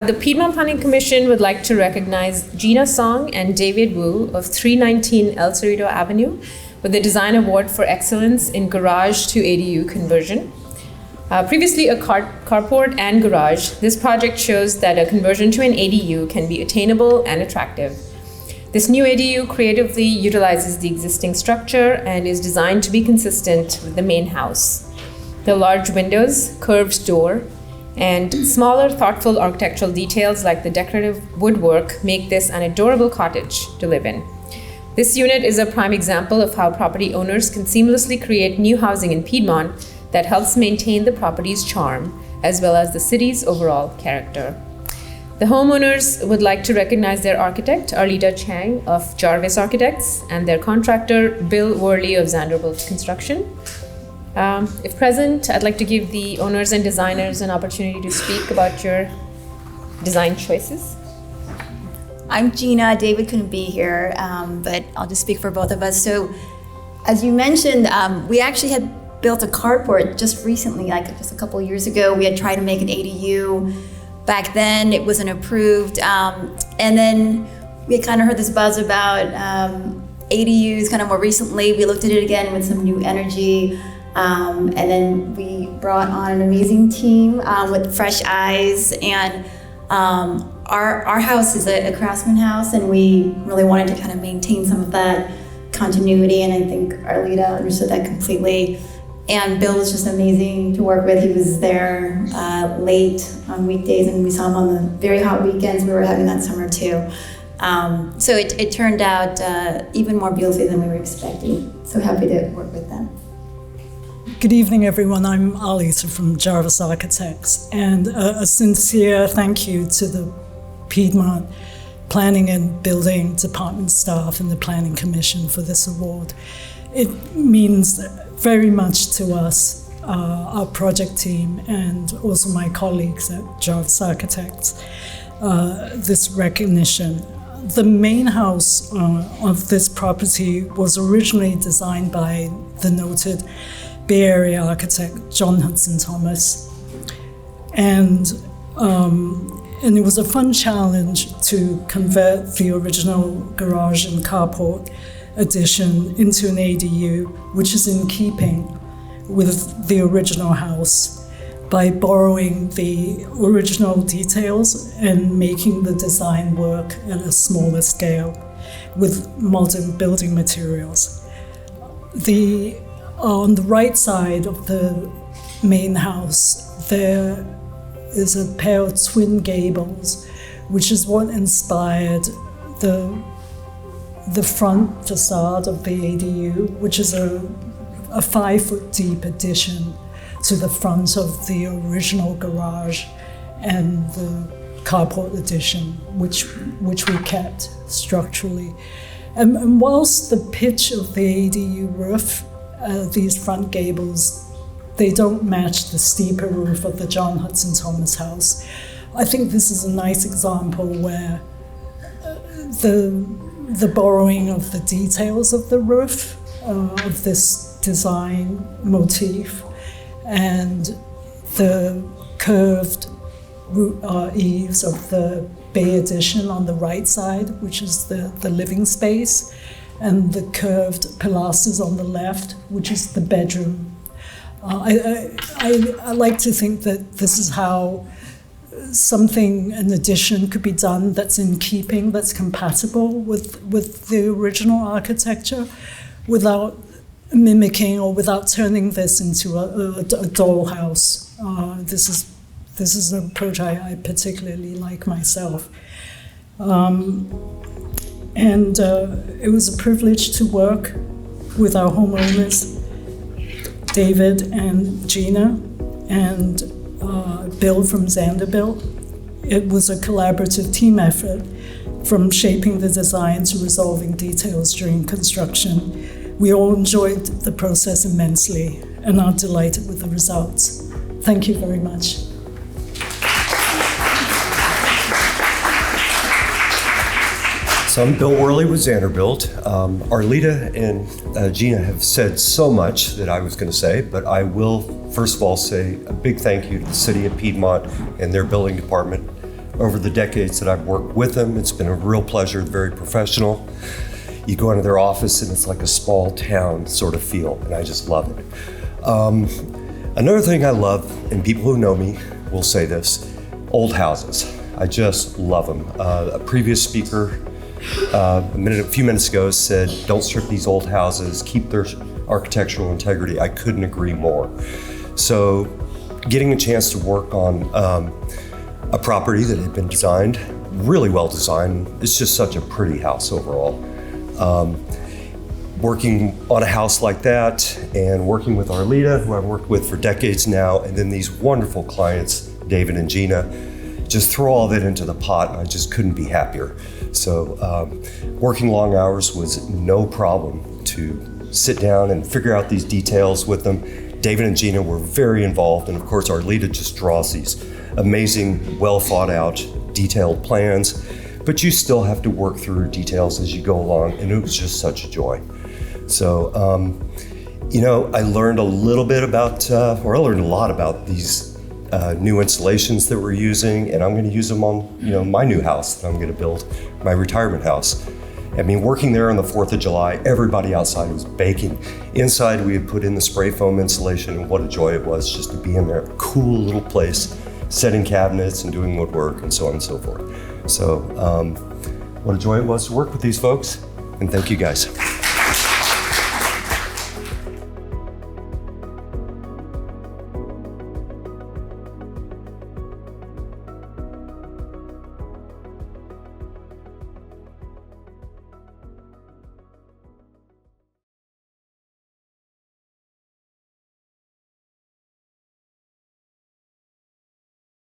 The Piedmont Planning Commission would like to recognize Gina Song and David Wu of 319 Cerrito Avenue with the Design Award for Excellence in Garage to ADU Conversion. Previously a carport and garage, this project shows that a conversion to an ADU can be attainable and attractive. This new ADU creatively utilizes the existing structure and is designed to be consistent with the main house. The large windows, curved door, and smaller, thoughtful architectural details like the decorative woodwork make this an adorable cottage to live in. This unit is a prime example of how property owners can seamlessly create new housing in Piedmont that helps maintain the property's charm, as well as the city's overall character. The homeowners would like to recognize their architect, Arleta Chang of Jarvis Architects, and their contractor, Worley of Zanderbuilt Construction. If present, I'd like to give the owners and designers an opportunity to speak about your design choices. I'm Gina. David couldn't be here, but I'll just speak for both of us. So, as you mentioned, we actually had built a carport just recently, just a couple of years ago. We had tried to make an ADU. Back then, it wasn't approved. And then we had kind of heard this buzz about ADUs kind of more recently. We looked at it again with some new energy. And then we brought on an amazing team with fresh eyes. And our house is a craftsman house, and we really wanted to kind of maintain some of that continuity. And I think Arleta understood that completely. And Bill was just amazing to work with. He was there late on weekdays, and we saw him on the very hot weekends we were having that summer too. So it turned out even more beautifully than we were expecting. So happy to work with them. Good evening, everyone. I'm Arleta from Jarvis Architects, and a sincere thank you to the Piedmont Planning and Building Department staff and the Planning Commission for this award. It means very much to us, our project team, and also my colleagues at Jarvis Architects, this recognition. The main house of this property was originally designed by the noted Bay Area architect John Hudson Thomas, and it was a fun challenge to convert the original garage and carport addition into an ADU, which is in keeping with the original house, by borrowing the original details and making the design work at a smaller scale with modern building materials. On the right side of the main house, there is a pair of twin gables, which is what inspired the front facade of the ADU, which is a 5-foot deep addition to the front of the original garage and the carport addition, which we kept structurally. And whilst the pitch of the ADU roof, these front gables, they don't match the steeper roof of the John Hudson Thomas house, I think this is a nice example where the borrowing of the details of the roof, of this design motif, and the curved eaves of the bay addition on the right side, which is the living space, and the curved pilasters on the left, which is the bedroom. I like to think that this is how an addition could be done that's in keeping, that's compatible with the original architecture, without mimicking or without turning this into a dollhouse. This is an approach I particularly like myself. And it was a privilege to work with our homeowners, David and Gina, and Bill from Zanderbuilt. It was a collaborative team effort, from shaping the design to resolving details during construction. We all enjoyed the process immensely and are delighted with the results. Thank you very much. So I'm Bill Worley with Zanderbuilt. Arleta and Gina have said so much that I was going to say, but I will first of all say a big thank you to the City of Piedmont and their building department. over the decades that I've worked with them. It's been a real pleasure, very professional. You go into their office and it's like a small town sort of feel, and I just love it. Another thing I love, and people who know me will say this, old houses. I just love them. A previous speaker a few minutes ago said, don't strip these old houses, keep their architectural integrity. I couldn't agree more. So getting a chance to work on a property that had been designed, really well designed, it's just such a pretty house overall. Working on a house like that and working with Arleta, who I've worked with for decades now, and then these wonderful clients, David and Gina, just throw all that into the pot, and I just couldn't be happier. So working long hours was no problem to sit down and figure out these details with them. David and Gina were very involved, and of course Arleta just draws these amazing, well thought out, detailed plans, but you still have to work through details as you go along, and it was just such a joy. So, I learned a little bit about, I learned a lot about these new installations that we're using, and I'm going to use them on, my new house that I'm going to build, my retirement house. I mean, working there on the 4th of July, everybody outside was baking. Inside, we had put in the spray foam insulation, and what a joy it was just to be in there. Cool little place, setting cabinets and doing woodwork and so on and so forth. So, what a joy it was to work with these folks, and thank you guys.